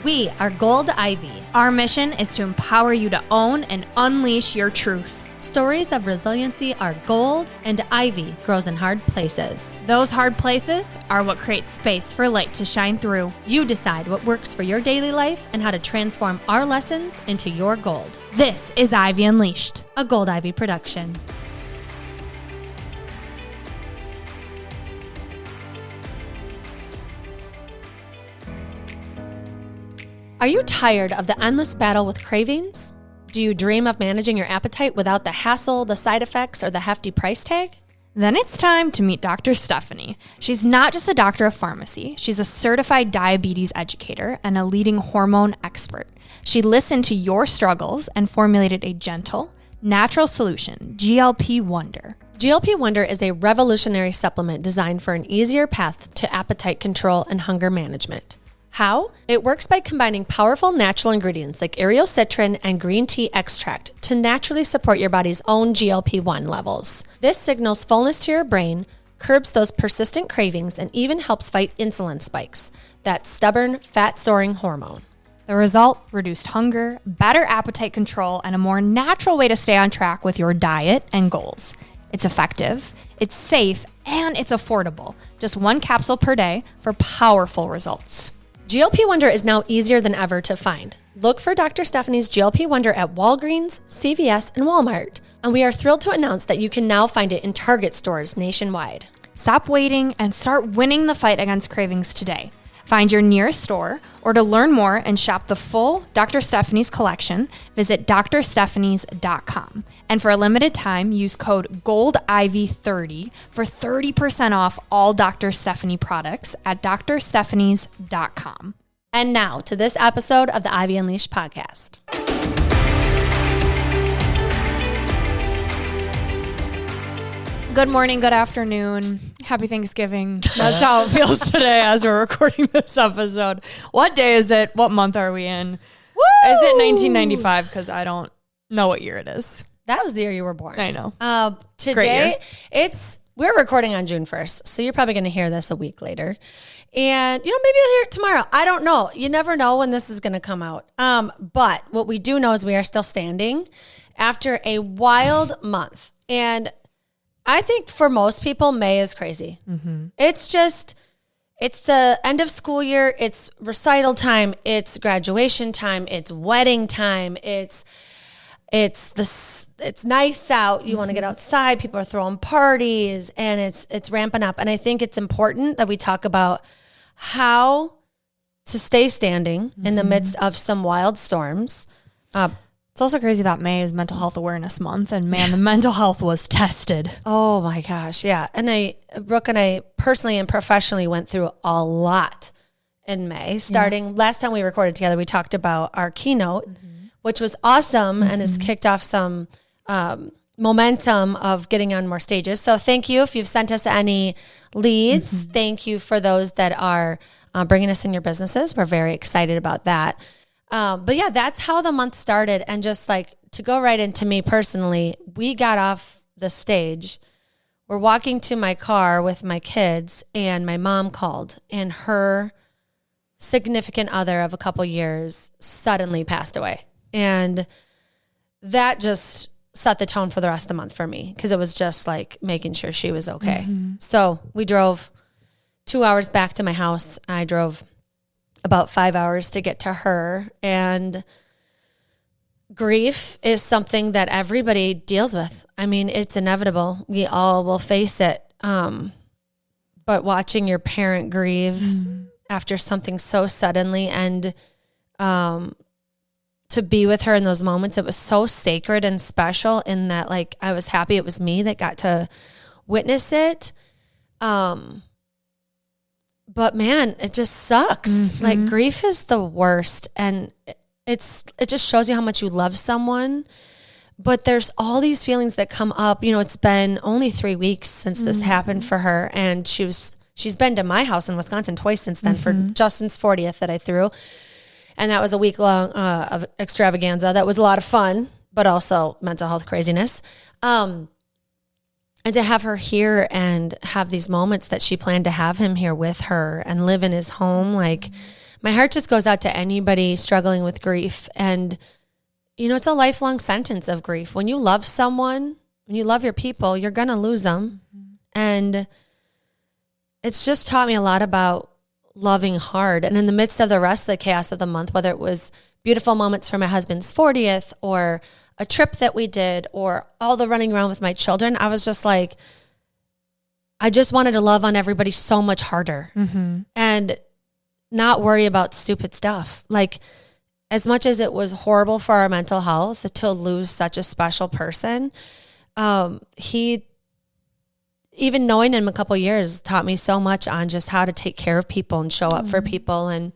We are Gold Ivy. Our mission is to empower you to own and unleash your truth. Stories of resiliency are gold, and ivy grows in hard places. Those hard places are what creates space for light to shine through. You decide what works for your daily life and how to transform our lessons into your gold. This is Ivy Unleashed, a Gold Ivy production. Are you tired of the endless battle with cravings? Do you dream of managing your appetite without the hassle, the side effects, or the hefty price tag? Then it's time to meet Dr. Stephanie. She's not just a doctor of pharmacy. She's a certified diabetes educator and a leading hormone expert. She listened to your struggles and formulated a gentle, natural solution, GLP Wonder. GLP Wonder is a revolutionary supplement designed for an easier path to appetite control and hunger management. How? It works by combining powerful natural ingredients like areocitrin and green tea extract to naturally support your body's own GLP-1 levels. This signals fullness to your brain, curbs those persistent cravings, and even helps fight insulin spikes, that stubborn, fat-storing hormone. The result? Reduced hunger, better appetite control, and a more natural way to stay on track with your diet and goals. It's effective, it's safe, and it's affordable. Just one capsule per day for powerful results. GLP Wonder is now easier than ever to find. Look for Dr. Stephanie's GLP Wonder at Walgreens, CVS, and Walmart. And we are thrilled to announce that you can now find it in Target stores nationwide. Stop waiting and start winning the fight against cravings today. Find your nearest store, or to learn more and shop the full Dr. Stephanie's collection, visit drstephanies.com. And for a limited time, use code GOLDIVY30 for 30% off all Dr. Stephanie products at drstephanies.com. And now to this episode of the Ivy Unleashed podcast. Good morning, good afternoon, happy Thanksgiving. That's how it feels today as we're recording this episode. What day is it? What month are we in? Woo! Is it 1995? Because I don't know what year it is. That was the year you were born. I know. Today, we're recording on June 1st, so you're probably going to hear this a week later. And, maybe you'll hear it tomorrow. I don't know. You never know when this is going to come out. But what we do know is we are still standing after a wild month. And I think for most people, May is crazy. Mm-hmm. It's the end of school year. It's recital time. It's graduation time. It's wedding time. It's nice out. You want to get outside. People are throwing parties, and it's ramping up. And I think it's important that we talk about how to stay standing in the midst of some wild storms. It's also crazy that May is Mental Health Awareness Month, and man, the mental health was tested. Oh my gosh, yeah. And Brooke and I personally and professionally went through a lot in May. Starting last time we recorded together, we talked about our keynote, which was awesome and has kicked off some momentum of getting on more stages. So thank you if you've sent us any leads. Thank you for those that are bringing us in your businesses. We're very excited about that. But yeah, that's how the month started. And just like to go right into me personally, we got off the stage. We're walking to my car with my kids, and my mom called, and her significant other of a couple years suddenly passed away. And that just set the tone for the rest of the month for me, because it was just like making sure she was okay. So we drove 2 hours back to my house. I drove about 5 hours to get to her. And grief is something that everybody deals with. I mean, it's inevitable. We all will face it. But watching your parent grieve after something so suddenly, and to be with her in those moments, it was so sacred and special in that, like, I was happy it was me that got to witness it. But man, it just sucks. Like, grief is the worst. And it just shows you how much you love someone. But there's all these feelings that come up. It's been only 3 weeks since this happened for her. And she's been to my house in Wisconsin twice since then for Justin's 40th that I threw. And that was a week long of extravaganza. That was a lot of fun, but also mental health craziness. And to have her here and have these moments that she planned to have him here with her and live in his home. Like, my heart just goes out to anybody struggling with grief. And, it's a lifelong sentence of grief. When you love someone, when you love your people, you're going to lose them. Mm-hmm. And it's just taught me a lot about loving hard. And in the midst of the rest of the chaos of the month, whether it was beautiful moments for my husband's 40th or a trip that we did or all the running around with my children, I was just like, I just wanted to love on everybody so much harder and not worry about stupid stuff. Like, as much as it was horrible for our mental health to lose such a special person, he, even knowing him a couple of years, taught me so much on just how to take care of people and show up for people. And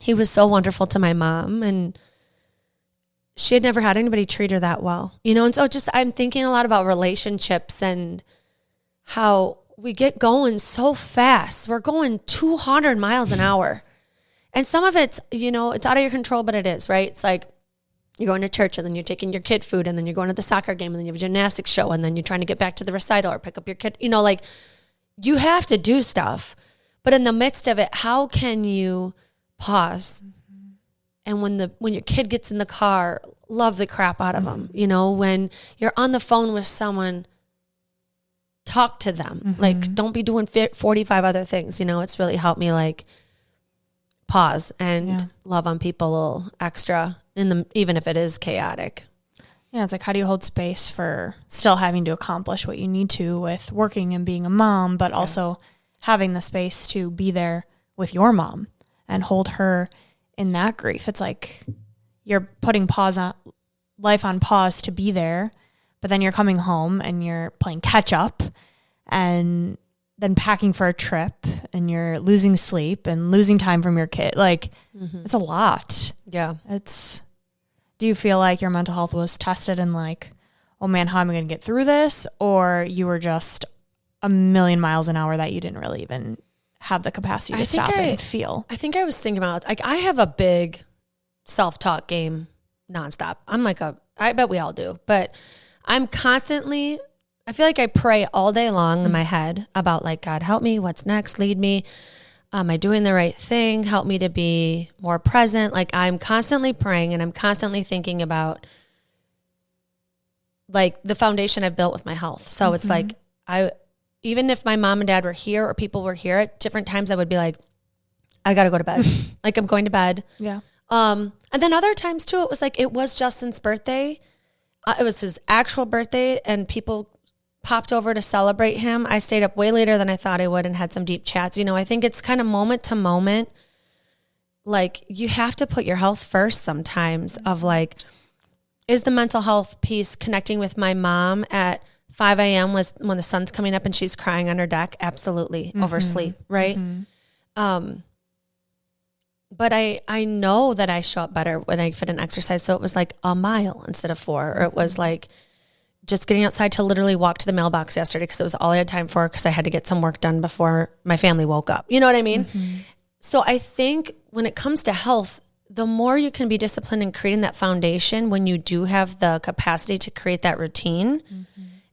he was so wonderful to my mom, and she had never had anybody treat her that well, and so just, I'm thinking a lot about relationships and how we get going so fast. We're going 200 miles an hour. And some of it's, it's out of your control, but it is, right? It's like you're going to church and then you're taking your kid food and then you're going to the soccer game and then you have a gymnastics show and then you're trying to get back to the recital or pick up your kid. Like you have to do stuff. But in the midst of it, how can you pause? And when your kid gets in the car, love the crap out of them. When you're on the phone with someone, talk to them. Like, don't be doing 45 other things. It's really helped me like pause and love on people a little extra even if it is chaotic. Yeah. It's like, how do you hold space for still having to accomplish what you need to with working and being a mom, but also having the space to be there with your mom and hold her in that grief. It's like you're putting life on pause to be there, but then you're coming home and you're playing catch up and then packing for a trip and you're losing sleep and losing time from your kid. Like it's a lot. Yeah. Do you feel like your mental health was tested and like, oh man, how am I going to get through this? Or you were just a million miles an hour that you didn't really even have the capacity to stop and feel? I think I was thinking about, like, I have a big self-talk game nonstop. I'm like I bet we all do, but I'm constantly, I feel like I pray all day long in my head about like, God, help me. What's next? Lead me. Am I doing the right thing? Help me to be more present. Like I'm constantly praying and I'm constantly thinking about like the foundation I've built with my health. So it's like, even if my mom and dad were here or people were here at different times, I would be like, I got to go to bed. Like I'm going to bed. Yeah. And then other times too, it was like, it was Justin's birthday. It was his actual birthday and people popped over to celebrate him. I stayed up way later than I thought I would and had some deep chats. I think it's kind of moment to moment. Like you have to put your health first sometimes of like, is the mental health piece connecting with my mom at 5 a.m. was when the sun's coming up and she's crying on her deck? Absolutely. Oversleep. Right. But I know that I show up better when I fit in exercise. So it was like a mile instead of 4, or it was like just getting outside to literally walk to the mailbox yesterday because it was all I had time for because I had to get some work done before my family woke up. You know what I mean? So I think when it comes to health, the more you can be disciplined in creating that foundation when you do have the capacity to create that routine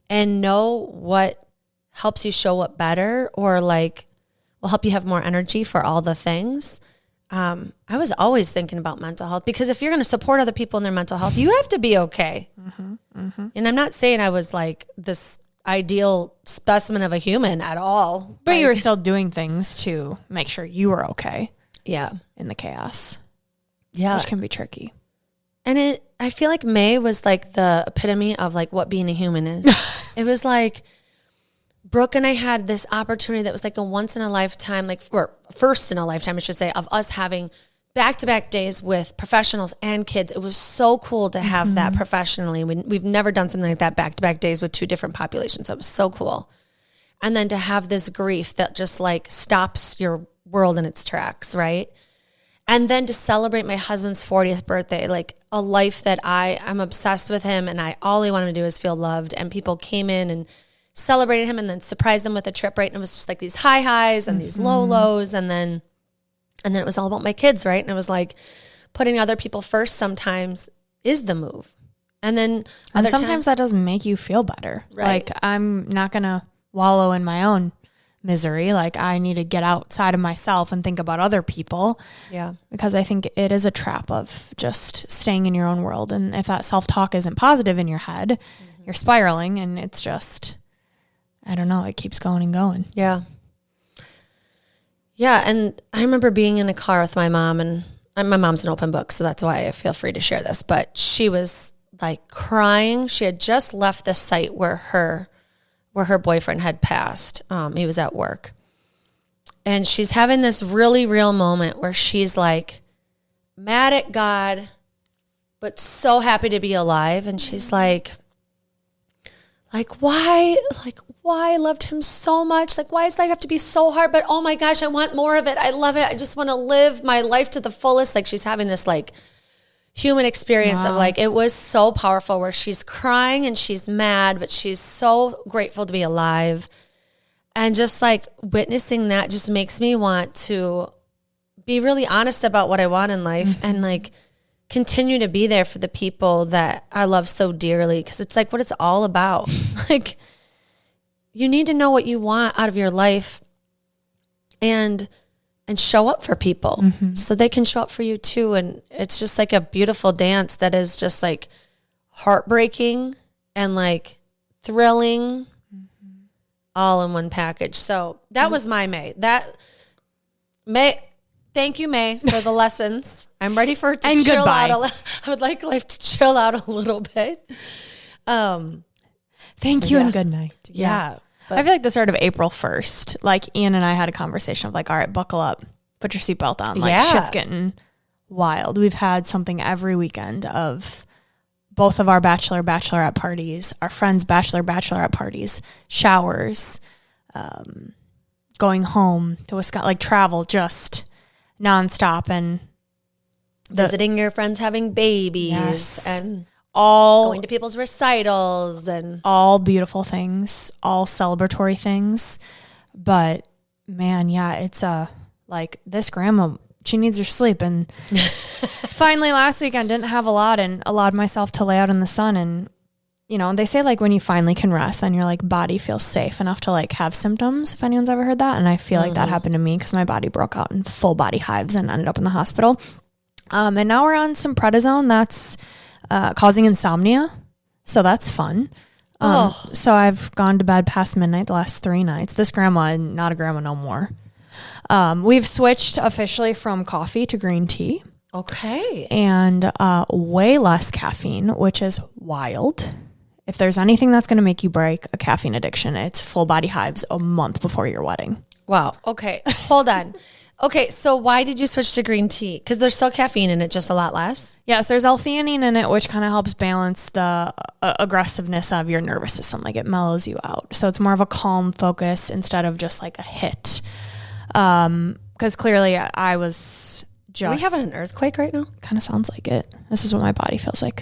and know what helps you show up better or like will help you have more energy for all the things. I was always thinking about mental health because if you're going to support other people in their mental health, you have to be okay. And I'm not saying I was like this ideal specimen of a human at all. But you were still doing things to make sure you were okay. Yeah. In the chaos. Yeah. Which can be tricky. And I feel like May was like the epitome of like what being a human is. It was like Brooke and I had this opportunity that was like a once in a lifetime, or first in a lifetime, I should say, of us having back-to-back days with professionals and kids. It was so cool to have that professionally. We've never done something like that, back-to-back days with 2 different populations. So it was so cool. And then to have this grief that just like stops your world in its tracks, right? And then to celebrate my husband's 40th birthday, like a life that I'm obsessed with him and all he wanted to do is feel loved. And people came in and celebrated him and then surprised them with a trip, right? And it was just like these high highs and these low lows. And then it was all about my kids, right? And it was like putting other people first sometimes is the move. And then sometimes that doesn't make you feel better. Right. Like I'm not going to wallow in my own misery. Like I need to get outside of myself and think about other people. Yeah. Because I think it is a trap of just staying in your own world. And if that self-talk isn't positive in your head, you're spiraling, and it's just, I don't know, it keeps going and going. Yeah. Yeah. And I remember being in a car with my mom, and my mom's an open book, so that's why I feel free to share this. But she was like crying. She had just left the site where her boyfriend had passed. He was at work. And she's having this really real moment where she's like mad at God, but so happy to be alive. And she's like, why I loved him so much. Like, why does life have to be so hard? But oh my gosh, I want more of it. I love it. I just want to live my life to the fullest. Like she's having this like human experience of like, it was so powerful where she's crying and she's mad, but she's so grateful to be alive. And just like witnessing that just makes me want to be really honest about what I want in life and like continue to be there for the people that I love so dearly. Cause it's like what it's all about. Like you need to know what you want out of your life and show up for people so they can show up for you too. And it's just like a beautiful dance that is just like heartbreaking and like thrilling all in one package. So that was my May. Thank you, May, for the lessons. I'm ready for it to and chill goodbye. out. I would like life to chill out a little bit. Thank you and good night. Yeah. But I feel like the start of April 1st, like Ian and I had a conversation of like, all right, buckle up, put your seatbelt on. Like shit's getting wild. We've had something every weekend of both of our bachelorette parties, our friends' bachelorette parties, showers, going home to Wisconsin, like travel just nonstop, and visiting your friends having babies and all going to people's recitals and all beautiful things, all celebratory things. But man, yeah, it's like this grandma, she needs her sleep. And finally last weekend didn't have a lot and allowed myself to lay out in the sun. And, you know, they say like when you finally can rest, then your like body feels safe enough to like have symptoms, if anyone's ever heard that. And I feel like that happened to me because my body broke out in full body hives and ended up in the hospital. And now we're on some prednisone that's causing insomnia. So that's fun. So I've gone to bed past midnight the last 3 nights. This grandma, not a grandma no more. We've switched officially from coffee to green tea. Okay. And way less caffeine, which is wild. If there's anything that's going to make you break a caffeine addiction, it's full body hives a month before your wedding. Wow. Okay. Hold on. Okay, so why did you switch to green tea? Because there's still caffeine in it, just a lot less? Yes, there's L-theanine in it, which kind of helps balance the aggressiveness of your nervous system. Like it mellows you out. So it's more of a calm focus instead of just like a hit. Because clearly I was just... Are we having an earthquake right now? Kind of sounds like it. This is what my body feels like.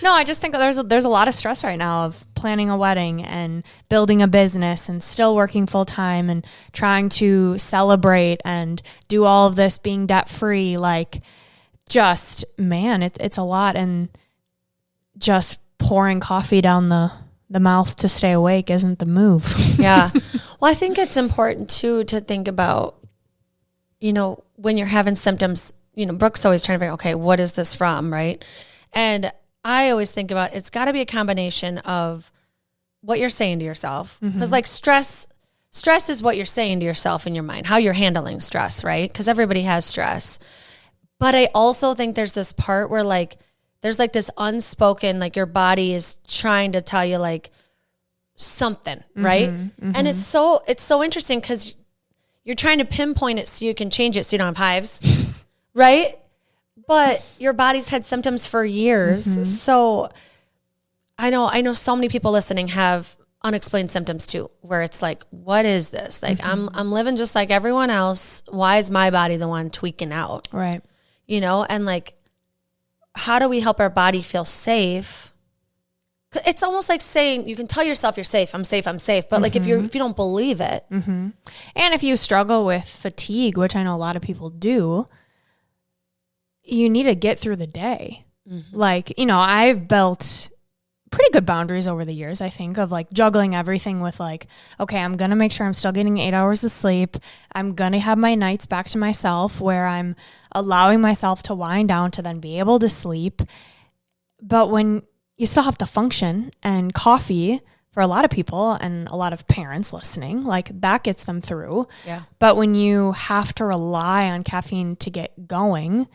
No, I just think there's a lot of stress right now of planning a wedding and building a business and still working full time and trying to celebrate and do all of this being debt free. Like just, man, it's a lot. And just pouring coffee down the mouth to stay awake isn't the move. Yeah. Well, I think it's important too to think about, you know, when you're having symptoms, you know, Brooke's always trying to figure, okay, what is this from, right? And I always think about it's got to be a combination of what you're saying to yourself. Because like stress is what you're saying to yourself in your mind, how you're handling stress, right? Because everybody has stress. But I also think there's this part where like, there's like this unspoken, like your body is trying to tell you like something, right? And it's so interesting because you're trying to pinpoint it so you can change it so you don't have hives, right? But your body's had symptoms for years. So I know so many people listening have unexplained symptoms too, where it's like, what is this? Like I'm living just like everyone else. Why is my body the one tweaking out? Right. You know, and like, how do we help our body feel safe? It's almost like saying, you can tell yourself you're safe. I'm safe. I'm safe. But like, if you don't believe it. And if you struggle with fatigue, which I know a lot of people do, you need to get through the day. Like, you know, I've built pretty good boundaries over the years, I think, of like juggling everything with like, okay, I'm going to make sure I'm still getting 8 hours of sleep. I'm going to have my nights back to myself where I'm allowing myself to wind down to then be able to sleep. But when you still have to function, and coffee for a lot of people and a lot of parents listening, like that gets them through. Yeah. But when you have to rely on caffeine to get going,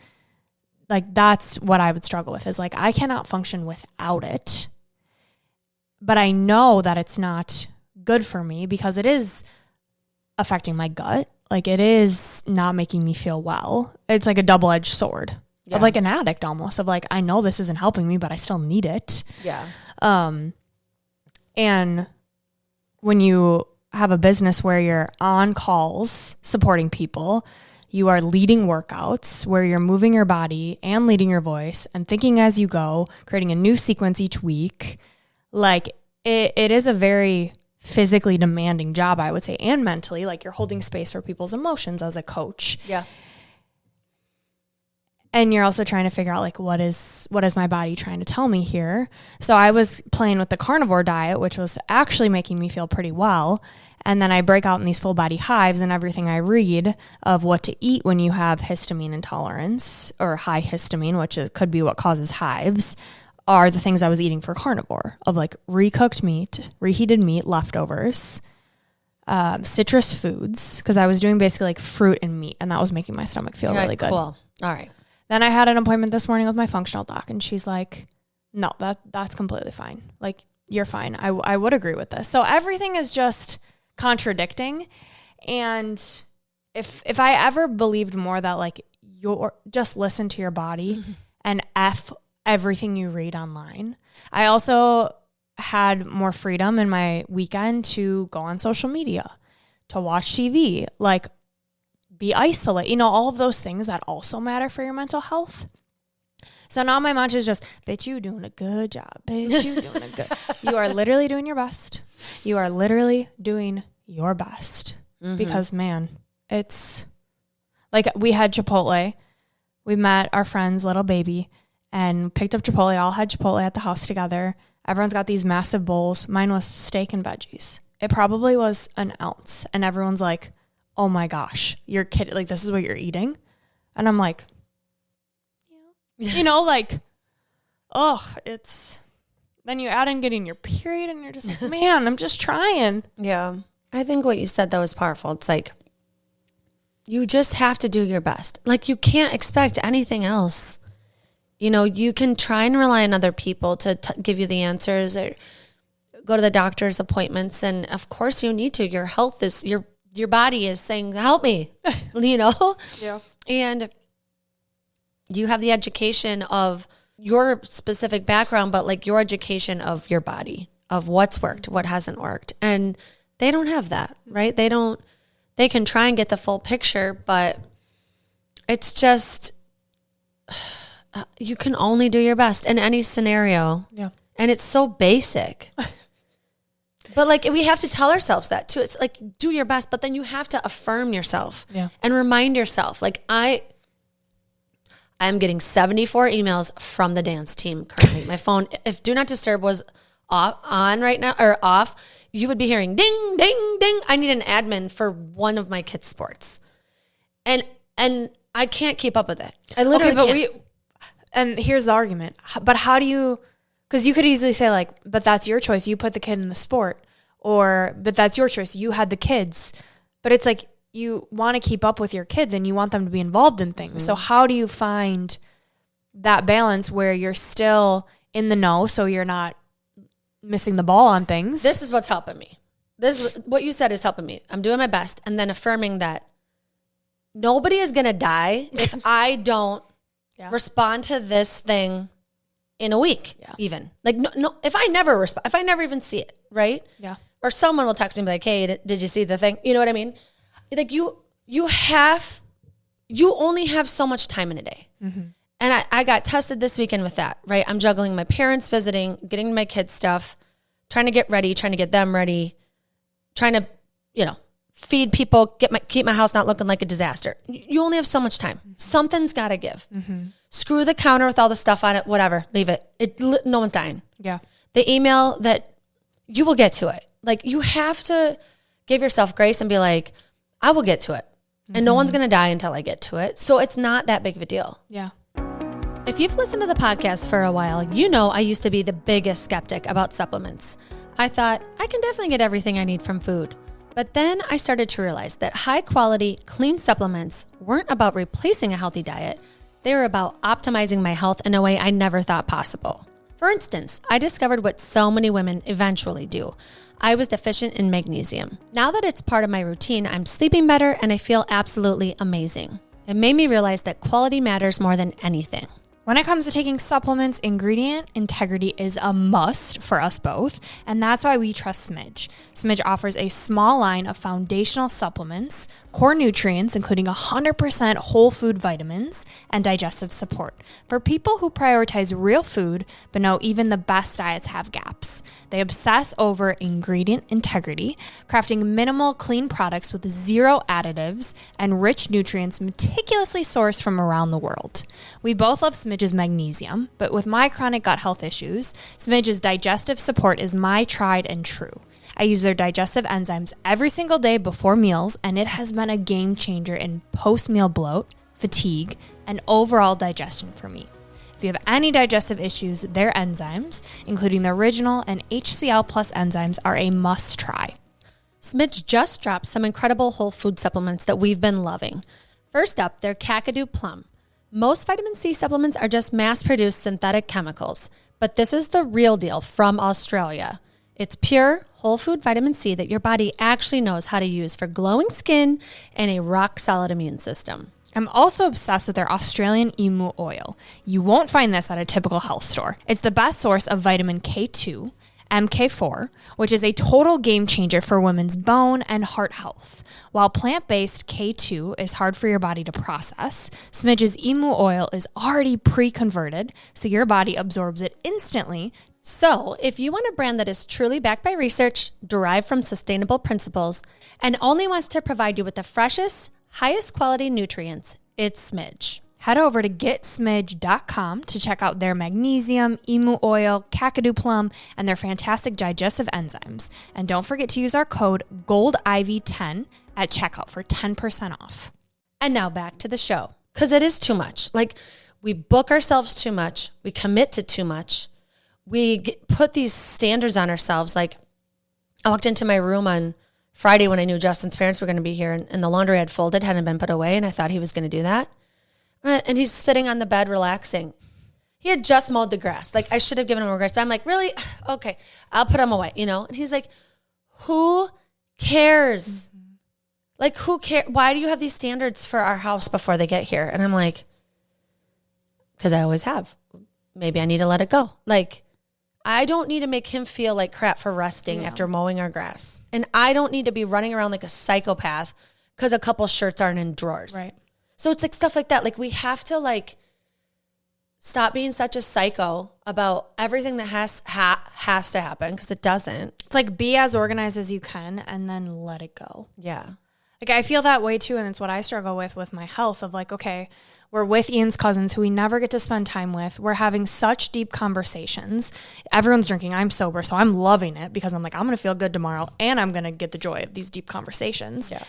like that's what I would struggle with, is like, I cannot function without it. But I know that it's not good for me because it is affecting my gut. Like it is not making me feel well. It's like a double-edged sword of like an addict almost, of like, I know this isn't helping me, but I still need it. Yeah. And when you have a business where you're on calls supporting people, you are leading workouts where you're moving your body and leading your voice and thinking as you go, creating a new sequence each week. Like it is a very physically demanding job, I would say, and mentally. Like you're holding space for people's emotions as a coach. Yeah. And you're also trying to figure out like, what is my body trying to tell me here? So I was playing with the carnivore diet, which was actually making me feel pretty well. And then I break out in these full body hives, and everything I read of what to eat when you have histamine intolerance or high histamine, which could be what causes hives, are the things I was eating for carnivore, of like recooked meat, reheated meat, leftovers, citrus foods, because I was doing basically like fruit and meat, and that was making my stomach feel really good. Cool. All right. Then I had an appointment this morning with my functional doc, and she's like, no, that's completely fine. Like, you're fine. I would agree with this. So everything is just contradicting. And if I ever believed more that like just listen to your body and F everything you read online. I also had more freedom in my weekend to go on social media, to watch TV, like be isolated, all of those things that also matter for your mental health. So now my mantra is just, bitch, you doing a good job. Bitch, you doing a good. You are literally doing your best. You are literally doing your best. Because man, it's like we had Chipotle. We met our friend's little baby and picked up Chipotle, all had Chipotle at the house together. Everyone's got these massive bowls. Mine was steak and veggies. It probably was an ounce. And everyone's like, oh my gosh, you're kidding. Like, this is what you're eating? And I'm like, yeah. Like, it's, then you add in getting your period and you're just like, man, I'm just trying. Yeah. I think what you said, though, is powerful. It's like, you just have to do your best. Like, you can't expect anything else. You can try and rely on other people to give you the answers or go to the doctor's appointments. And of course you need to. Your health is, your body is saying, help me, Yeah. And you have the education of your specific background, but like your education of your body, of what's worked, what hasn't worked. And they don't have that, right? They can try and get the full picture, but it's just, you can only do your best in any scenario. Yeah. And it's so basic. But like, we have to tell ourselves that too. It's like, do your best, but then you have to affirm yourself and remind yourself. Like I'm getting 74 emails from the dance team currently. My phone, if Do Not Disturb was on right now or off, you would be hearing ding, ding, ding. I need an admin for one of my kids' sports. And I can't keep up with it. I literally can't. And here's the argument. But how do you, because you could easily say like, but that's your choice. You put the kid in the sport. But that's your choice. You had the kids. But it's like, you want to keep up with your kids and you want them to be involved in things. So how do you find that balance where you're still in the know so you're not missing the ball on things? This is what's helping me. What you said is helping me. I'm doing my best. And then affirming that nobody is going to die if I don't respond to this thing in a week, even. Like, no, if I never respond, if I never even see it, right? Yeah. Or someone will text me and be like, hey, did you see the thing? You know what I mean? Like, you only have so much time in a day. And I got tested this weekend with that, right? I'm juggling my parents visiting, getting my kids stuff, trying to get ready, trying to get them ready, trying to, feed people, keep my house not looking like a disaster. You only have so much time. Something's got to give. Screw the counter with all the stuff on it, whatever, leave it. No one's dying. Yeah. the email that you will get to it. Like, you have to give yourself grace and be like, I will get to it. And no one's going to die until I get to it. So it's not that big of a deal. Yeah. If you've listened to the podcast for a while, you know I used to be the biggest skeptic about supplements. I thought, I can definitely get everything I need from food. But then I started to realize that high quality, clean supplements weren't about replacing a healthy diet. They were about optimizing my health in a way I never thought possible. For instance, I discovered what so many women eventually do. I was deficient in magnesium. Now that it's part of my routine, I'm sleeping better and I feel absolutely amazing. It made me realize that quality matters more than anything. When it comes to taking supplements, ingredient integrity is a must for us both, and that's why we trust Smidge. Smidge offers a small line of foundational supplements, core nutrients, including 100% whole food vitamins, and digestive support for people who prioritize real food, but know even the best diets have gaps. They obsess over ingredient integrity, crafting minimal, clean products with zero additives and rich nutrients meticulously sourced from around the world. We both love Smidge's magnesium, but with my chronic gut health issues, Smidge's digestive support is my tried and true. I use their digestive enzymes every single day before meals, and it has been a game changer in post-meal bloat, fatigue, and overall digestion for me. If you have any digestive issues, their enzymes, including the original and HCl plus enzymes, are a must try. Smidge just dropped some incredible whole food supplements that we've been loving. First up, their Kakadu Plum. Most vitamin C supplements are just mass-produced synthetic chemicals, but this is the real deal from Australia. It's pure, whole food vitamin C that your body actually knows how to use for glowing skin and a rock-solid immune system. I'm also obsessed with their Australian emu oil. You won't find this at a typical health store. It's the best source of vitamin K2, MK4, which is a total game changer for women's bone and heart health. While plant-based K2 is hard for your body to process, Smidge's emu oil is already pre-converted, so your body absorbs it instantly. So, if you want a brand that is truly backed by research, derived from sustainable principles, and only wants to provide you with the freshest, highest quality nutrients, it's Smidge. Head over to getsmidge.com to check out their magnesium, emu oil, Kakadu Plum, and their fantastic digestive enzymes. And don't forget to use our code GOLDIVY10 at checkout for 10% off. And now back to the show, because it is too much. Like, we book ourselves too much. We commit to too much. Put these standards on ourselves. Like, I walked into my room on Friday when I knew Justin's parents were going to be here, and the laundry had folded, hadn't been put away, and I thought he was going to do that. And he's sitting on the bed relaxing. He had just mowed the grass. Like, I should have given him more grass, but I'm like, really? Okay, I'll put him away, And he's like, who cares? Mm-hmm. Like, who cares? Why do you have these standards for our house before they get here? And I'm like, because I always have. Maybe I need to let it go. Like, I don't need to make him feel like crap for resting after mowing our grass. And I don't need to be running around like a psychopath because a couple shirts aren't in drawers. Right. So it's like stuff like that. Like, we have to like stop being such a psycho about everything that has to happen, because it doesn't. It's like, be as organized as you can and then let it go. Yeah. Like, I feel that way too, and it's what I struggle with my health of like, okay, we're with Ian's cousins who we never get to spend time with. We're having such deep conversations. Everyone's drinking. I'm sober, so I'm loving it because I'm like, I'm going to feel good tomorrow and I'm going to get the joy of these deep conversations. Yeah.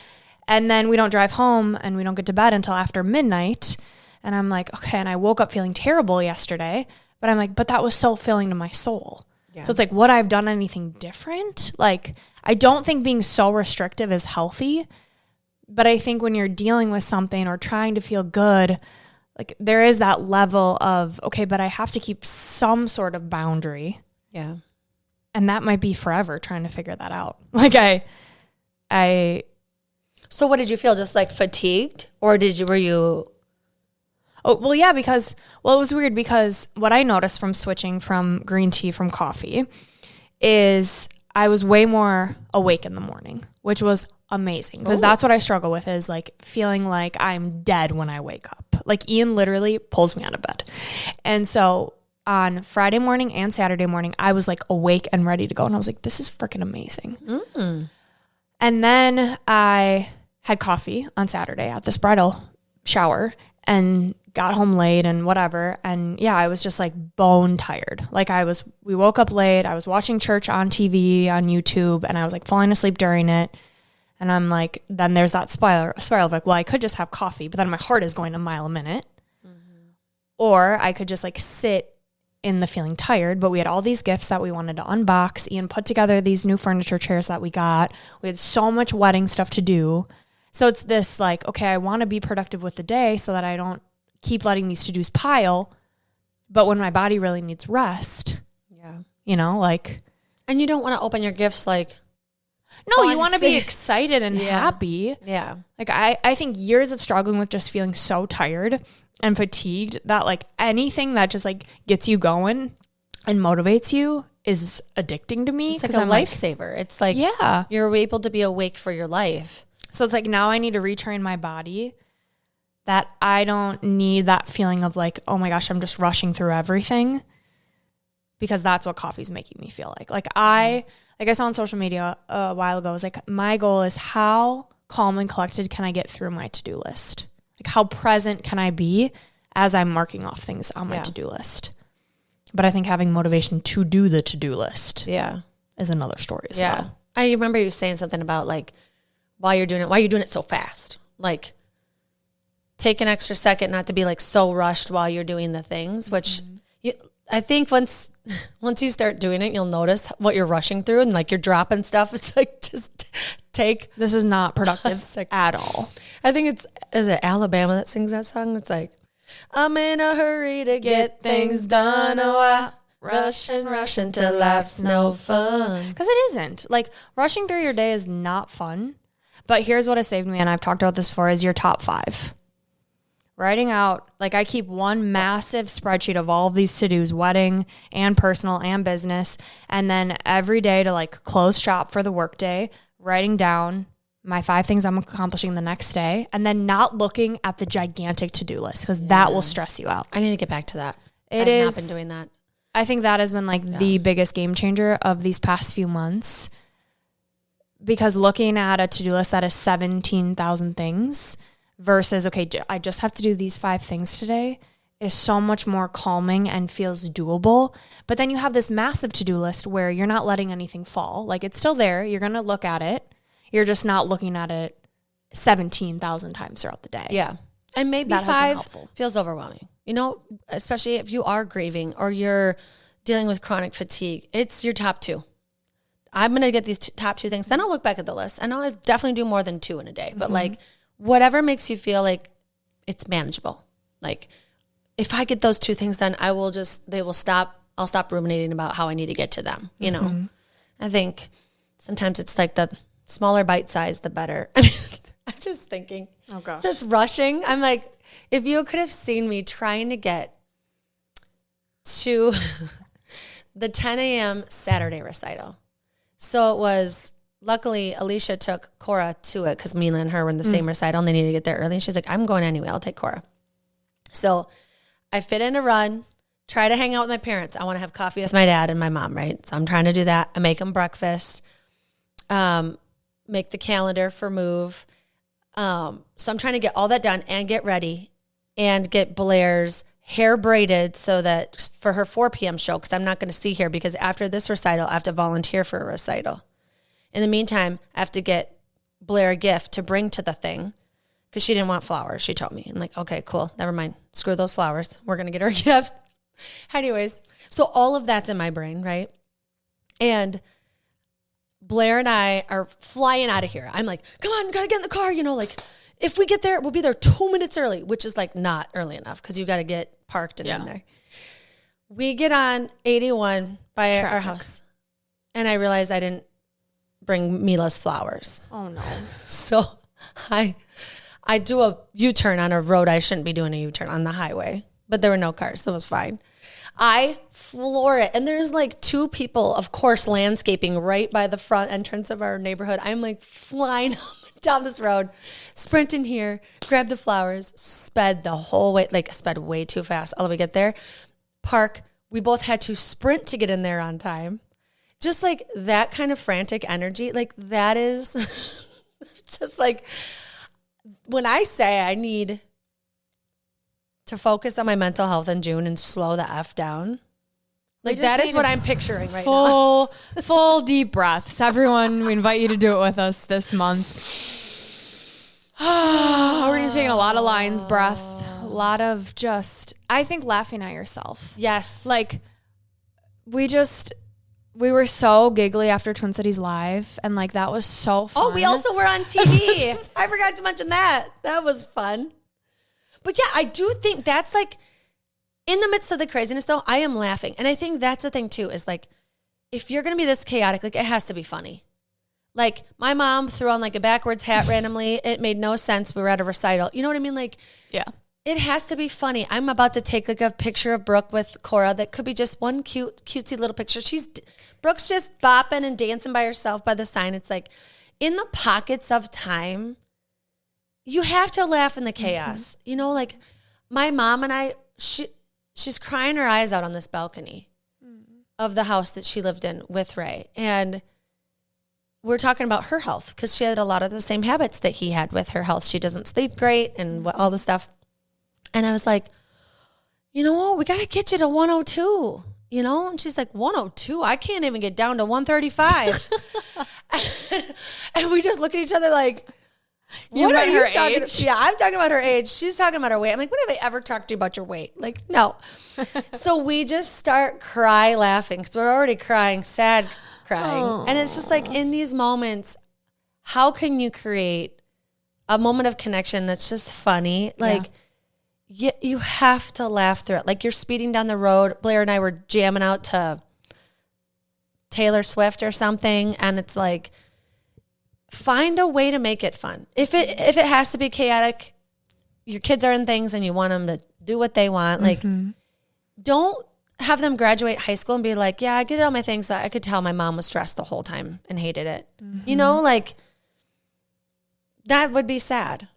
And then we don't drive home and we don't get to bed until after midnight. And I'm like, okay, and I woke up feeling terrible yesterday, but I'm like, but that was so filling to my soul. Yeah. So it's like, would I have done anything different? Like, I don't think being so restrictive is healthy. But I think when you're dealing with something or trying to feel good, like, there is that level of, okay, but I have to keep some sort of boundary. Yeah. And that might be forever trying to figure that out. Like, I. So what did you feel? Just like fatigued, or were you? Oh, well, yeah, because, it was weird because what I noticed from switching from green tea from coffee is I was way more awake in the morning, which was amazing, because that's what I struggle with, is like feeling like I'm dead when I wake up. Like, Ian literally pulls me out of bed. And so on Friday morning and Saturday morning, I was like awake and ready to go. And I was like, this is freaking amazing. Mm. And then I had coffee on Saturday at this bridal shower and got home late and whatever. And yeah, I was just like bone tired. Like we woke up late. I was watching church on TV, on YouTube, and I was like falling asleep during it. And I'm like, then there's that spiral of like, well, I could just have coffee, but then my heart is going a mile a minute. Mm-hmm. Or I could just like sit in the feeling tired, but we had all these gifts that we wanted to unbox. Ian put together these new furniture chairs that we got. We had so much wedding stuff to do. So it's this like, okay, I want to be productive with the day so that I don't keep letting these to-dos pile. But when my body really needs rest, like. And you don't want to open your gifts like. No, you want to be excited and happy. Yeah. Like I think years of struggling with just feeling so tired and fatigued that like anything that just like gets you going and motivates you is addicting to me. It's like a lifesaver. It's like you're able to be awake for your life. So it's like now I need to retrain my body that I don't need that feeling of like, oh my gosh, I'm just rushing through everything, because that's what coffee's making me feel like. Like I saw on social media a while ago, I was like, my goal is how calm and collected can I get through my to-do list? Like how present can I be as I'm marking off things on my to-do list? But I think having motivation to do the to-do list is another story as well. I remember you saying something about like, why you're doing it so fast? Like take an extra second not to be like so rushed while you're doing the things, which I think once you start doing it, you'll notice what you're rushing through and like you're dropping stuff. It's like, just this is not productive at all. I think is it Alabama that sings that song? It's like, I'm in a hurry to get things done. Oh, I rushing till life's no fun. Because it isn't. Like rushing through your day is not fun. But here's what has saved me, and I've talked about this before, is your top 5. Writing out, like I keep one massive spreadsheet of all of these to-dos, wedding and personal and business. And then every day to like close shop for the workday, writing down my 5 things I'm accomplishing the next day, and then not looking at the gigantic to-do list, because that will stress you out. I need to get back to that. I've not been doing that. I think that has been like the biggest game changer of these past few months, because looking at a to-do list that is 17,000 things versus, okay, I just have to do these 5 things today is so much more calming and feels doable. But then you have this massive to-do list where you're not letting anything fall. Like it's still there. You're going to look at it. You're just not looking at it 17,000 times throughout the day. Yeah. And maybe that 5 feels overwhelming. You know, especially if you are grieving or you're dealing with chronic fatigue, it's your top 2. I'm going to get these top 2 things. Then I'll look back at the list and I'll definitely do more than 2 in a day. But like whatever makes you feel like it's manageable. Like if I get those 2 things done, I'll stop ruminating about how I need to get to them. You know, I think sometimes it's like the smaller bite size, the better. I mean, I'm just thinking, oh gosh, this rushing. I'm like, if you could have seen me trying to get to the 10 a.m. Saturday recital. So it was, luckily, Alicia took Cora to it because Mila and her were in the same recital and they needed to get there early. And she's like, I'm going anyway. I'll take Cora. So I fit in a run, try to hang out with my parents. I want to have coffee with my dad and my mom, right? So I'm trying to do that. I make them breakfast, make the calendar for move. So I'm trying to get all that done and get ready and get Blair's hair braided so that for her 4 p.m. show, because I'm not going to see her because after this recital, I have to volunteer for a recital. In the meantime, I have to get Blair a gift to bring to the thing because she didn't want flowers, she told me. I'm like, okay, cool. Never mind. Screw those flowers. We're going to get her a gift. Anyways, so all of that's in my brain, right? And Blair and I are flying out of here. I'm like, come on, got to get in the car. You know, like if we get there, we'll be there 2 minutes early, which is like not early enough because you got to get parked and in there. We get on 81 by our house and I realized I didn't bring Mila's flowers. Oh no. So I do a U-turn on a road. I shouldn't be doing a U-turn on the highway, but there were no cars, so it was fine. I floor it. And there's like 2 people, of course, landscaping right by the front entrance of our neighborhood. I'm like flying down this road, sprinting here, grab the flowers, sped the whole way, like sped way too fast. All the way get there, park. We both had to sprint to get in there on time. Just like that kind of frantic energy, like that is just like when I say I need to focus on my mental health in June and slow the F down. Like that is what I'm picturing right now. Full deep breaths. Everyone, we invite you to do it with us this month. We're going to take in a lot of lion's breath. A lot of just, I think, laughing at yourself. Yes. Like we were so giggly after Twin Cities Live, and like that was so fun. Oh, we also were on TV. I forgot to mention that. That was fun. But yeah, I do think that's like, in the midst of the craziness though, I am laughing. And I think that's the thing too, is like, if you're going to be this chaotic, like it has to be funny. Like my mom threw on like a backwards hat randomly. It made no sense. We were at a recital. You know what I mean? Like, yeah, it has to be funny. I'm about to take like a picture of Brooke with Cora that could be just one cutesy little picture. Brooke's just bopping and dancing by herself by the sign. It's like in the pockets of time, you have to laugh in the chaos. Mm-hmm. You know, like my mom and I, she's crying her eyes out on this balcony of the house that she lived in with Ray. And we're talking about her health because she had a lot of the same habits that he had with her health. She doesn't sleep great and all the stuff. And I was like, you know what? We got to get you to 102, you know? And she's like, 102? I can't even get down to 135. And we just look at each other like, what are you talking about? Yeah, I'm talking about her age. She's talking about her weight. I'm like, when have I ever talked to you about your weight? Like, no. So we just start laughing because we're already crying, sad crying. Aww. And it's just like in these moments, how can you create a moment of connection that's just funny? Like, you have to laugh through it. Like you're speeding down the road. Blair and I were jamming out to Taylor Swift or something. And it's like, find a way to make it fun. If it has to be chaotic, your kids are in things and you want them to do what they want. Like, don't have them graduate high school and be like, yeah, I get all my things. So I could tell my mom was stressed the whole time and hated it. You know, like that would be sad.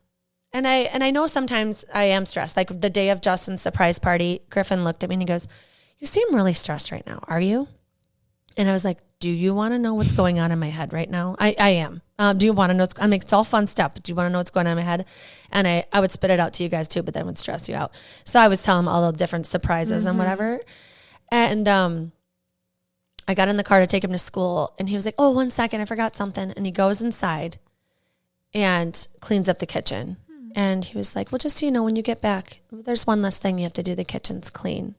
And I know sometimes I am stressed. Like the day of Justin's surprise party, Griffin looked at me and he goes, you seem really stressed right now. Are you? And I was like, do you want to know what's going on in my head right now? I am. Do you want to know I mean, it's all fun stuff, but do you want to know what's going on in my head? And I would spit it out to you guys too, but then it would stress you out. So I was telling him all the different surprises and whatever. And I got in the car to take him to school and he was like, oh, 1 second, I forgot something. And he goes inside and cleans up the kitchen. And he was like, well, just so you know, when you get back, there's one less thing you have to do. The kitchen's clean.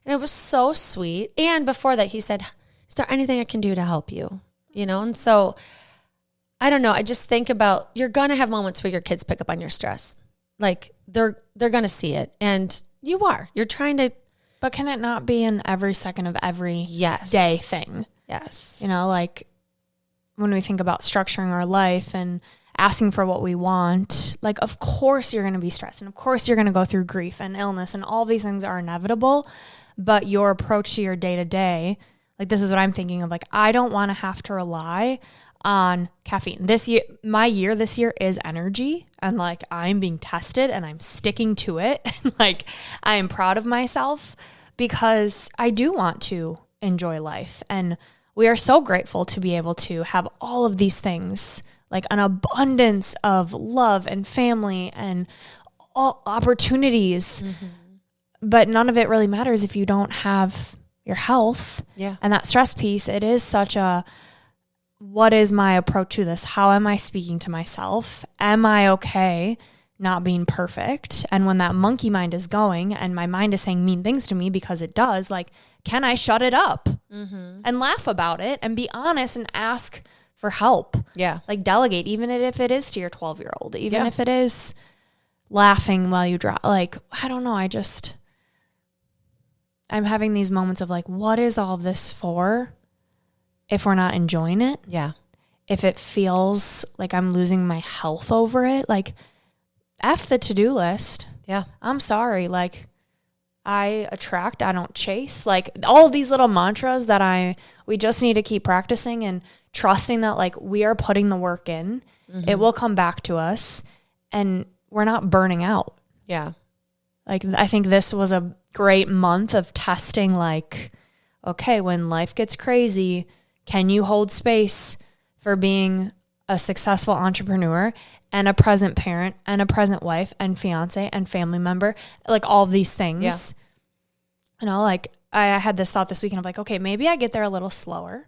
And it was so sweet. And before that, he said, is there anything I can do to help you? You know? And so I don't know. I just think about, you're going to have moments where your kids pick up on your stress. Like they're going to see it. And you're trying to. But can it not be in every second of every day thing? Yes. You know, like when we think about structuring our life and asking for what we want, like, of course you're going to be stressed. And of course you're going to go through grief and illness and all these things are inevitable. But your approach to your day to day, like this is what I'm thinking of. Like, I don't want to have to rely on caffeine. This year is energy. And like, I'm being tested and I'm sticking to it. And like, I am proud of myself because I do want to enjoy life. And we are so grateful to be able to have all of these things, like an abundance of love and family and all opportunities. But none of it really matters if you don't have your health. Yeah. And that stress piece, it is such a, what is my approach to this? How am I speaking to myself? Am I okay not being perfect? And when that monkey mind is going and my mind is saying mean things to me because it does, like, can I shut it up and laugh about it and be honest and ask for help? Yeah. Like delegate, even if it is to your 12-year-old, even if it is laughing while you drive. Like, I don't know. I'm having these moments of like, what is all this for if we're not enjoying it? Yeah. If it feels like I'm losing my health over it, like F the to-do list. Yeah. I'm sorry. Like I attract, I don't chase. Like all these little mantras that we just need to keep practicing and trusting that like we are putting the work in. It will come back to us and we're not burning out. Yeah. Like I think this was a great month of testing, like, okay, when life gets crazy, can you hold space for being a successful entrepreneur and a present parent and a present wife and fiance and family member, like all of these things. Yeah. You know, like I had this thought this weekend of like, okay, maybe I get there a little slower.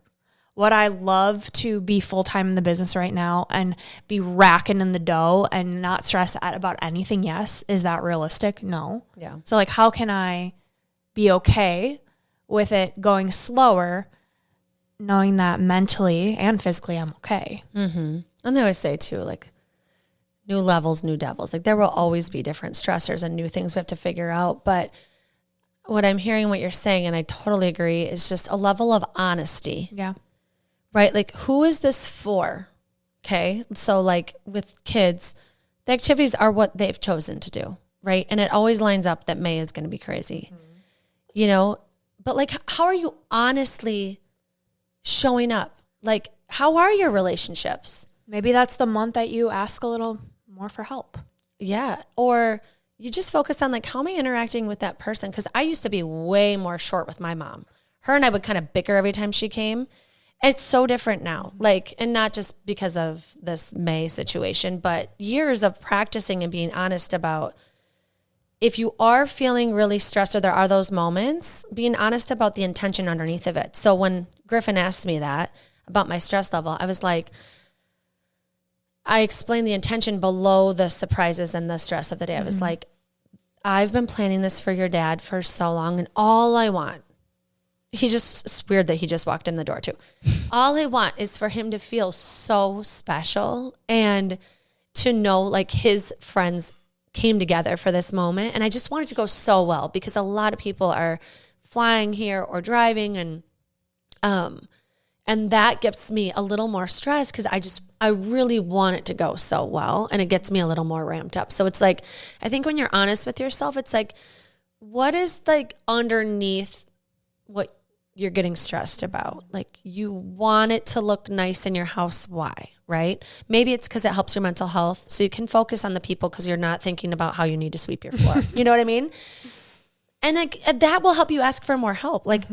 Would I love to be full-time in the business right now and be racking in the dough and not stress about anything? Yes. Is that realistic? No. Yeah. So like, how can I be okay with it going slower, knowing that mentally and physically I'm okay? Mm-hmm. And they always say too, like, new levels, new devils. Like there will always be different stressors and new things we have to figure out. But what I'm hearing, what you're saying, and I totally agree, is just a level of honesty. Yeah. Right? Like, who is this for? Okay. So like with kids, the activities are what they've chosen to do. Right. And it always lines up that May is going to be crazy, you know, but like, how are you honestly showing up? Like, how are your relationships? Maybe that's the month that you ask a little more for help. Yeah. Or you just focus on like, how am I interacting with that person? Because I used to be way more short with my mom. Her and I would kind of bicker every time she came. It's so different now. Like, and not just because of this May situation, but years of practicing and being honest about if you are feeling really stressed or there are those moments, being honest about the intention underneath of it. So when Griffin asked me that about my stress level, I was like, I explained the intention below the surprises and the stress of the day. I was like, I've been planning this for your dad for so long, and all I want, it's weird that he just walked in the door too. All I want is for him to feel so special and to know like his friends came together for this moment. And I just want it to go so well because a lot of people are flying here or driving, and that gets me a little more stressed because I really want it to go so well, and it gets me a little more ramped up. So it's like, I think when you're honest with yourself, it's like, what is like underneath what you're getting stressed about? Like, you want it to look nice in your house. Why? Right? Maybe it's because it helps your mental health. So you can focus on the people because you're not thinking about how you need to sweep your floor. You know what I mean? And like, that will help you ask for more help. Like,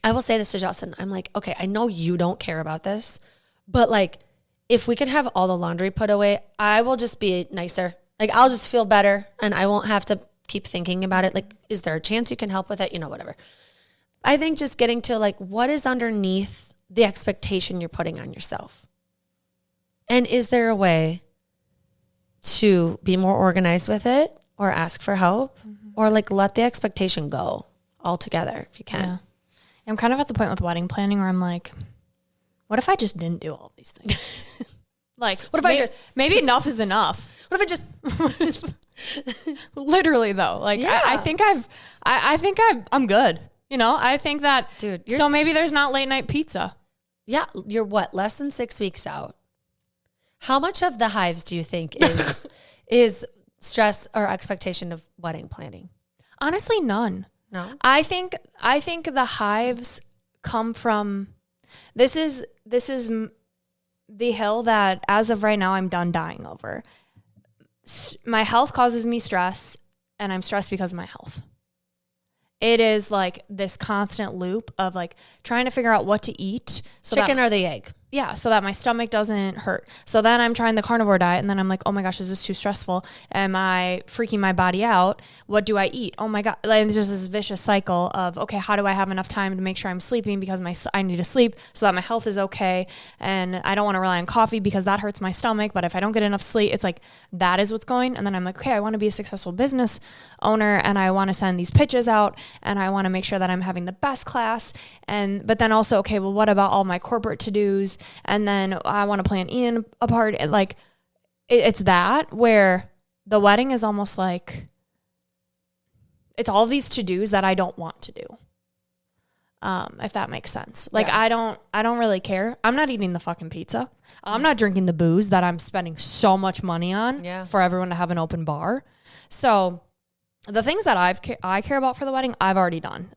I will say this to Justin. I'm like, okay, I know you don't care about this, but like, if we could have all the laundry put away, I will just be nicer. Like, I'll just feel better and I won't have to keep thinking about it. Like, is there a chance you can help with it? You know, whatever. I think just getting to like, what is underneath the expectation you're putting on yourself? And is there a way to be more organized with it or ask for help or like let the expectation go altogether if you can? Yeah. I'm kind of at the point with wedding planning where I'm like, what if I just didn't do all these things? Like, what if maybe enough is enough? What if I just literally though, like, yeah. I think I'm good. You know, I think that, dude, so maybe there's not late night pizza. Yeah. You're what? Less than 6 weeks out. How much of the hives do you think is stress or expectation of wedding planning? Honestly, none. No. I think the hives come from, this is the hill that as of right now, I'm done dying over. My health causes me stress, and I'm stressed because of my health. It is like this constant loop of like trying to figure out what to eat. So chicken or the egg? Yeah, so that my stomach doesn't hurt. So then I'm trying the carnivore diet, and then I'm like, oh my gosh, is this too stressful? Am I freaking my body out? What do I eat? Oh my God. Like, it's just this vicious cycle of, okay, how do I have enough time to make sure I'm sleeping because I need to sleep so that my health is okay. And I don't want to rely on coffee because that hurts my stomach. But if I don't get enough sleep, it's like, that is what's going. And then I'm like, okay, I want to be a successful business owner, and I want to send these pitches out, and I want to make sure that I'm having the best class. But then also, okay, well, what about all my corporate to-dos? And then I want to plan Ian a party. Like, it's that where the wedding is almost like, it's all of these to-dos that I don't want to do. If that makes sense. Like, yeah. I don't really care. I'm not eating the fucking pizza. I'm not drinking the booze that I'm spending so much money on for everyone to have an open bar. So the things that I care about for the wedding, I've already done.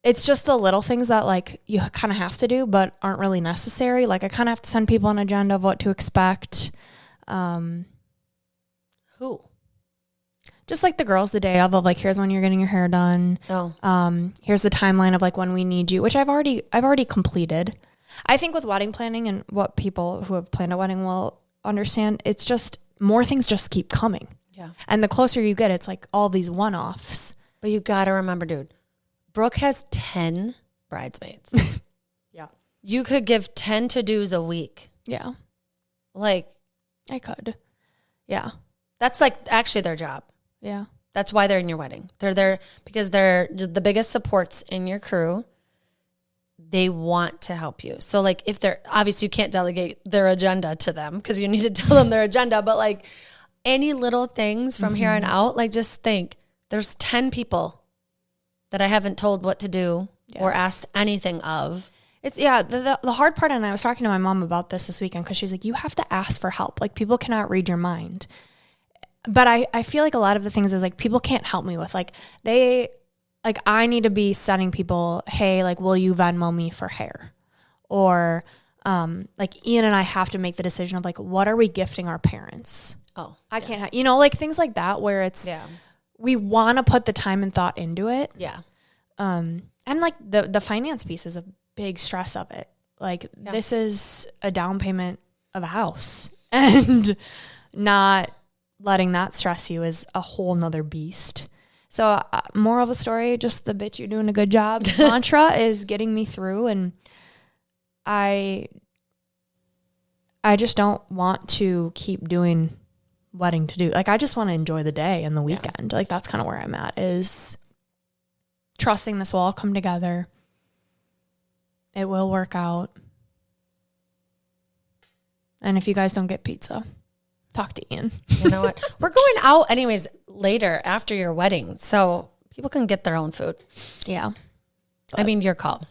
It's just the little things that like you kind of have to do, but aren't really necessary. Like, I kind of have to send people an agenda of what to expect. Who? Just like the girls the day of like, here's when you're getting your hair done. Oh. Here's the timeline of like when we need you, which I've already completed. I think with wedding planning and what people who have planned a wedding will understand, it's just more things just keep coming. Yeah. And the closer you get, it's like all these one-offs. But you got to remember, dude, Brooke has 10 bridesmaids. Yeah. You could give 10 to-dos a week. Yeah. Like, I could. Yeah. that's like actually their job. Yeah. That's why they're in your wedding. They're there because they're the biggest supports in your crew. They want to help you. So like if they're, obviously you can't delegate their agenda to them because you need to tell them their agenda, but like any little things from here on out, like just think there's 10 people that I haven't told what to do or asked anything of. It's the hard part, and I was talking to my mom about this weekend because she's like, you have to ask for help. Like people cannot read your mind. But I feel like a lot of the things is like people can't help me with I need to be sending people, hey, like, will you Venmo me for hair? Or like Ian and I have to make the decision of like, what are we gifting our parents? Oh, I can't have, like things like that where it's, we want to put the time and thought into it. Yeah. And like the finance piece is a big stress of it. Like this is a down payment of a house, and not letting that stress you is a whole nother beast. So moral of the story, just the bitch, you're doing a good job mantra is getting me through. And I just don't want to keep doing wedding to do. Like, I just want to enjoy the day and the weekend. Like, that's kind of where I'm at, is trusting this will all come together. It will work out. And if you guys don't get pizza, talk to Ian. You know what? We're going out anyways later after your wedding, so people can get their own food. Yeah. I mean, your call.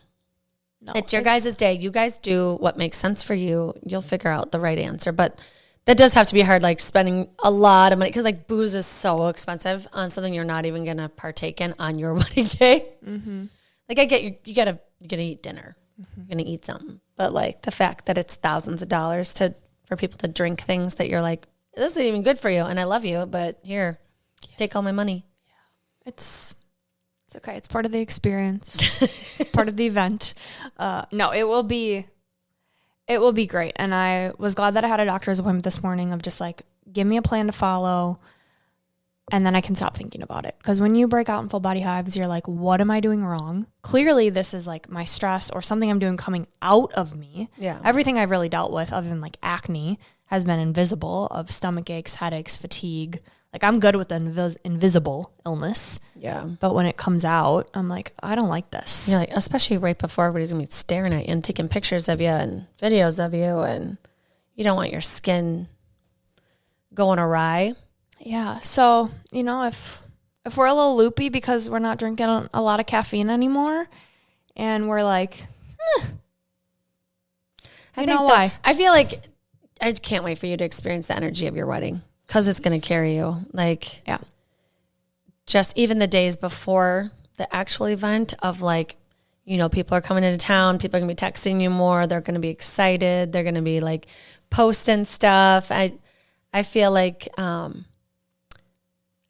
No, it's your guys' day. You guys do what makes sense for you. You'll figure out the right answer. But that does have to be hard, like spending a lot of money, because like booze is so expensive on something you're not even going to partake in on your wedding day. Mm-hmm. Like I get you gotta eat dinner. Mm-hmm. You're going to eat something. But like the fact that it's thousands of dollars for people to drink things that you're like, this isn't even good for you, and I love you, but here, take all my money. Yeah. It's okay. It's part of the experience. It's part of the event. No, it will be great. And I was glad that I had a doctor's appointment this morning of just like, give me a plan to follow, and then I can stop thinking about it. Because when you break out in full body hives, you're like, what am I doing wrong? Clearly, this is like my stress or something I'm doing coming out of me. Yeah. Everything I've really dealt with, other than like acne, has been invisible, of stomach aches, headaches, fatigue. Like, I'm good with the invisible illness. Yeah. But when it comes out, I'm like, I don't like this. Yeah, like, especially right before everybody's going to be staring at you and taking pictures of you and videos of you, and you don't want your skin going awry. Yeah. So, if we're a little loopy because we're not drinking a lot of caffeine anymore, and we're like, I know why. I feel like I can't wait for you to experience the energy of your wedding, because it's going to carry you. Like, yeah, just even the days before the actual event of like, people are coming into town, people are going to be texting you more. They're going to be excited. They're going to be like posting stuff. I feel like, I'm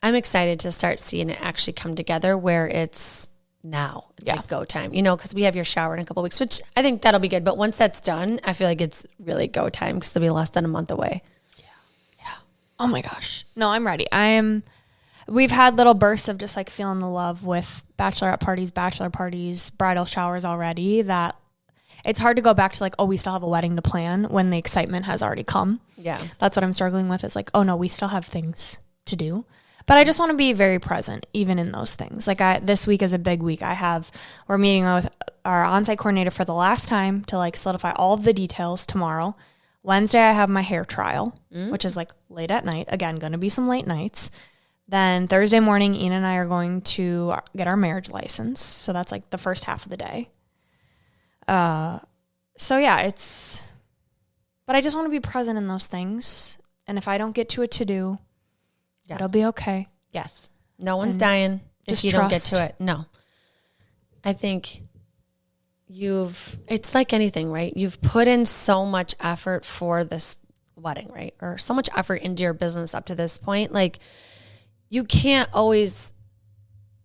excited to start seeing it actually come together where it's now. It's like go time, because we have your shower in a couple of weeks, which I think that'll be good. But once that's done, I feel like it's really go time, because it'll be less than a month away. Yeah. Oh my gosh. No, I'm ready. We've had little bursts of just like feeling the love with bachelorette parties, bachelor parties, bridal showers already, that it's hard to go back to like, oh, we still have a wedding to plan when the excitement has already come. Yeah. That's what I'm struggling with. It's like, oh no, we still have things to do. But I just want to be very present, even in those things. Like this week is a big week. We're meeting with our on-site coordinator for the last time to like solidify all of the details tomorrow. Wednesday, I have my hair trial, which is like late at night. Again, going to be some late nights. Then Thursday morning, Ian and I are going to get our marriage license. So that's like the first half of the day. So yeah, but I just want to be present in those things. And if I don't get to a to-do, it'll be okay. Yes. No one's dying if you don't get to it. No. I think it's like anything, right? You've put in so much effort for this wedding, right? Or so much effort into your business up to this point. Like, you can't always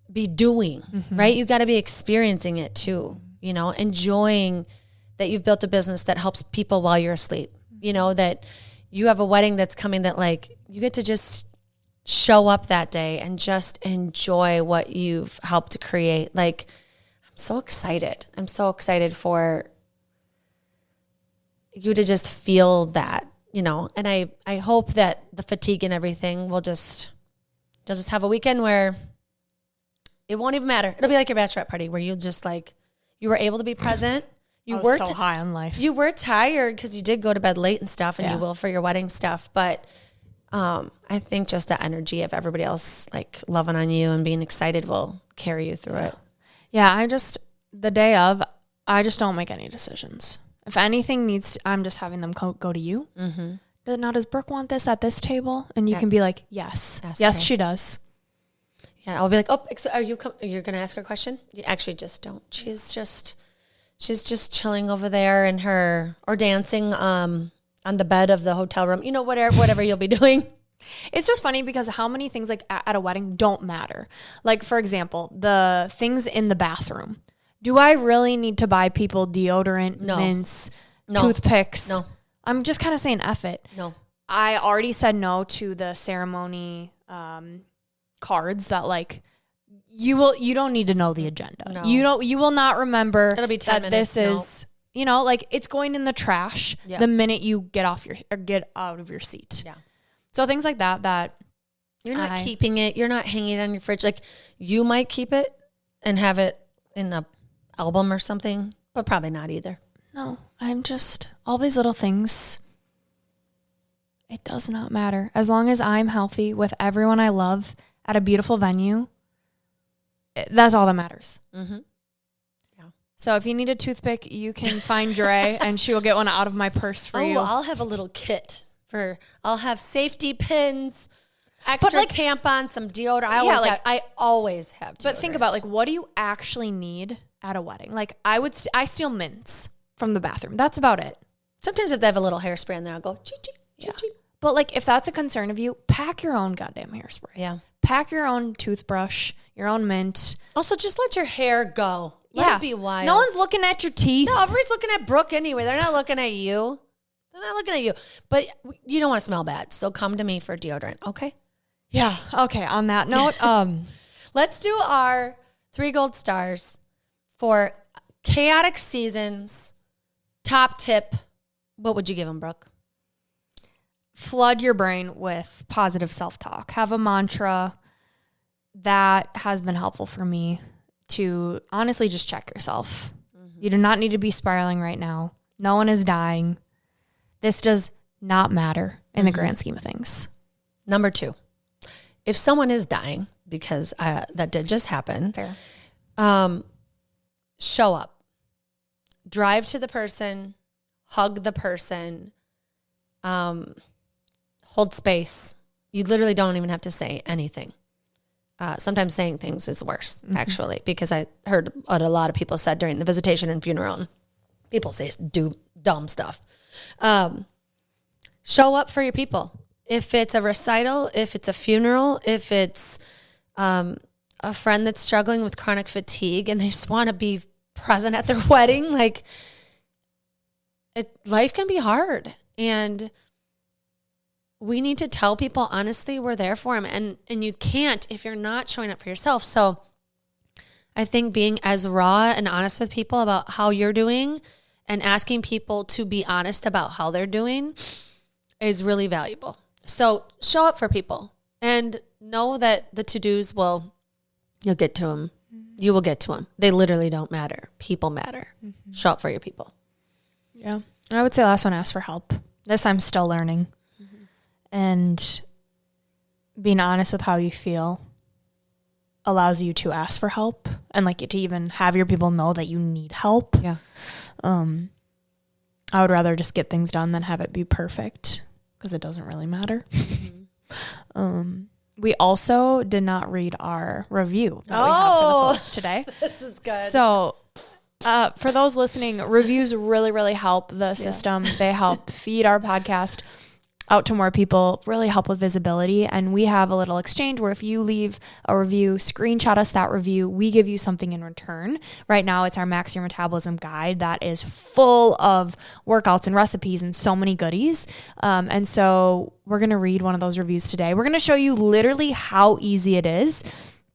be doing, right? You got to be experiencing it too, enjoying that you've built a business that helps people while you're asleep. You know, that you have a wedding that's coming that like you get to just show up that day and just enjoy what you've helped to create. Like, I'm so excited. I'm so excited for you to just feel that, you know, and I hope that the fatigue and everything you'll just have a weekend where it won't even matter. It'll be like your bachelorette party where you'll just like, you were able to be present. You were so high on life. You were tired because you did go to bed late and stuff, and you will for your wedding stuff. But I think just the energy of everybody else like loving on you and being excited will carry you through it. Yeah, the day of, I just don't make any decisions. If anything needs to, I'm just having them go to you. Mm-hmm. Now, does Brooke want this at this table? And you can be like, yes. Yes, she does. Yeah, I'll be like, oh, you're going to ask her a question? You actually just don't. She's just chilling over there or dancing on the bed of the hotel room. You know, whatever you'll be doing. It's just funny because how many things like at a wedding don't matter. Like, for example, the things in the bathroom. Do I really need to buy people deodorant, mints, toothpicks? No. I'm just kind of saying F it. No. I already said no to the ceremony cards that like you don't need to know the agenda. No. You will not remember. It'll be 10 minutes. This is, you know, like it's going in the trash the minute you get out of your seat. Yeah. So things like that you're not keeping it. You're not hanging it on your fridge. Like you might keep it and have it in a album or something, but probably not either. No, I'm just all these little things. It does not matter. As long as I'm healthy with everyone I love at a beautiful venue, that's all that matters. Mm-hmm. Yeah. So if you need a toothpick, you can find Dre and she will get one out of my purse for you. I'll have a little kit I'll have safety pins, extra tampons, some deodorant. I always have deodorant. But think about like, what do you actually need at a wedding? Like I steal mints from the bathroom. That's about it. Sometimes if they have a little hairspray in there, I'll go, chee, chee, chee, chee. But like, if that's a concern of you, pack your own goddamn hairspray. Yeah. Pack your own toothbrush, your own mint. Also, just let your hair go. Let it be wild. No one's looking at your teeth. No, everybody's looking at Brooke anyway. They're not looking at you. But you don't want to smell bad, so come to me for deodorant, okay? Yeah. Okay. On that note, let's do our 3 gold stars for chaotic seasons. Top tip. What would you give them, Brooke? Flood your brain with positive self-talk. Have a mantra. That has been helpful for me to honestly just check yourself. Mm-hmm. You do not need to be spiraling right now. No one is dying. This does not matter in the grand scheme of things. Number 2, if someone is dying, because that did just happen, show up. Drive to the person, hug the person, hold space. You literally don't even have to say anything. Sometimes saying things is worse, actually, because I heard what a lot of people said during the visitation and funeral. And people do dumb stuff. Show up for your people. If it's a recital, if it's a funeral, if it's a friend that's struggling with chronic fatigue and they just want to be present at their wedding, like life can be hard. And we need to tell people, honestly, we're there for them. And you can't if you're not showing up for yourself. So I think being as raw and honest with people about how you're doing and asking people to be honest about how they're doing is really valuable. So show up for people and know that the to-dos you'll get to them. You will get to them. They literally don't matter. People matter. Mm-hmm. Show up for your people. Yeah. I would say last one, ask for help. This I'm still learning. Mm-hmm. And being honest with how you feel allows you to ask for help and like to even have your people know that you need help. Yeah. I would rather just get things done than have it be perfect because it doesn't really matter. Mm-hmm. We also did not read our review that we have for the post today. This is good. So for those listening, reviews really, really help the system. They help feed our podcast. out to more people, really help with visibility. And we have a little exchange where if you leave a review, screenshot us that review, we give you something in return. Right now, it's our Max Your Metabolism guide that is full of workouts and recipes and so many goodies. And so we're going to read one of those reviews today. We're going to show you literally how easy it is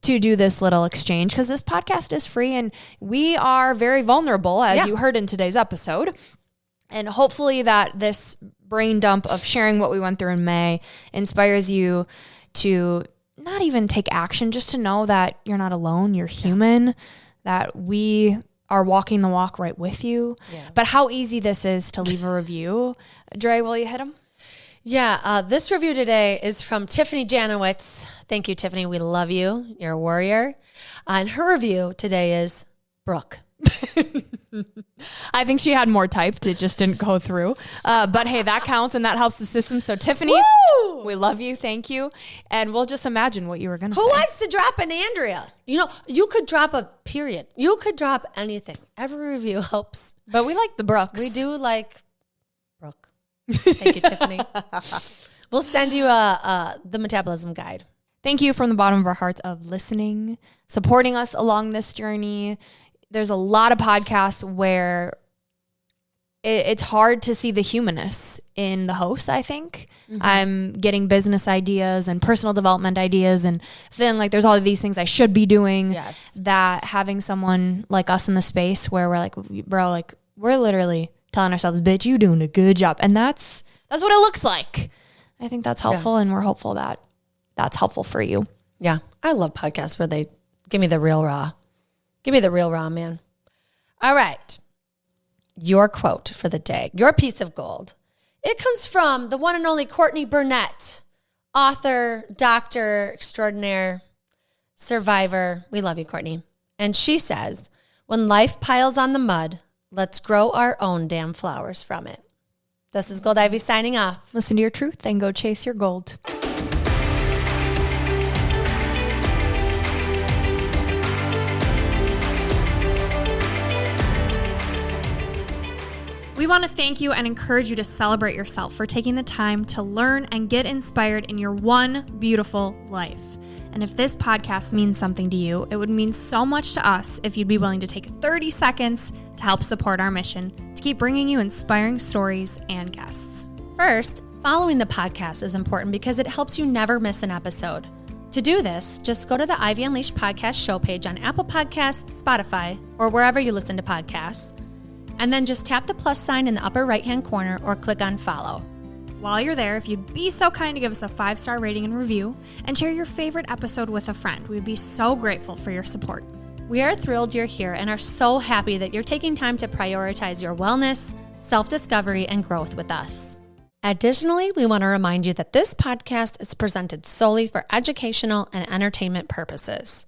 to do this little exchange, because this podcast is free and we are very vulnerable, as you heard in today's episode. And hopefully that this brain dump of sharing what we went through in May inspires you to not even take action, just to know that you're not alone, you're human, that we are walking the walk right with you. Yeah. But how easy this is to leave a review. Dre, will you hit them? Yeah, this review today is from Tiffany Janowitz. Thank you, Tiffany. We love you. You're a warrior. And her review today is Brooke. I think she had more typed. It just didn't go through. But hey, that counts and that helps the system. So Tiffany, we love you. Thank you. And we'll just imagine what you were going to say. Who wants to drop an Andrea? You know, you could drop a period. You could drop anything. Every review helps. But we like the Brooks. We do like Brooke. Thank you, Tiffany. We'll send you the metabolism guide. Thank you from the bottom of our hearts of listening, supporting us along this journey. There's a lot of podcasts where it's hard to see the humanness in the hosts, I think. Mm-hmm. I'm getting business ideas and personal development ideas and feeling like there's all of these things I should be doing. Yes. That having someone like us in the space where we're like, bro, like we're literally telling ourselves, bitch, you doing a good job. And that's what it looks like. I think that's helpful. And we're hopeful that that's helpful for you. Yeah. I love podcasts where they give me the real raw. Give me the real raw, man. All right. Your quote for the day, your piece of gold. It comes from the one and only Courtney Burnett, author, doctor extraordinaire, survivor. We love you, Courtney. And she says, when life piles on the mud, let's grow our own damn flowers from it. This is Gold Ivy signing off. Listen to your truth and go chase your gold. We want to thank you and encourage you to celebrate yourself for taking the time to learn and get inspired in your one beautiful life. And if this podcast means something to you, it would mean so much to us if you'd be willing to take 30 seconds to help support our mission to keep bringing you inspiring stories and guests. First, following the podcast is important because it helps you never miss an episode. To do this, just go to the Ivy Unleashed podcast show page on Apple Podcasts, Spotify, or wherever you listen to podcasts. And then just tap the plus sign in the upper right-hand corner or click on follow. While you're there, if you'd be so kind to give us a 5-star rating and review and share your favorite episode with a friend, we'd be so grateful for your support. We are thrilled you're here and are so happy that you're taking time to prioritize your wellness, self-discovery, and growth with us. Additionally, we want to remind you that this podcast is presented solely for educational and entertainment purposes.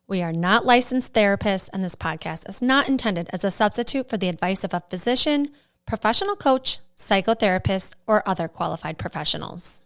We are not licensed therapists, and this podcast is not intended as a substitute for the advice of a physician, professional coach, psychotherapist, or other qualified professionals.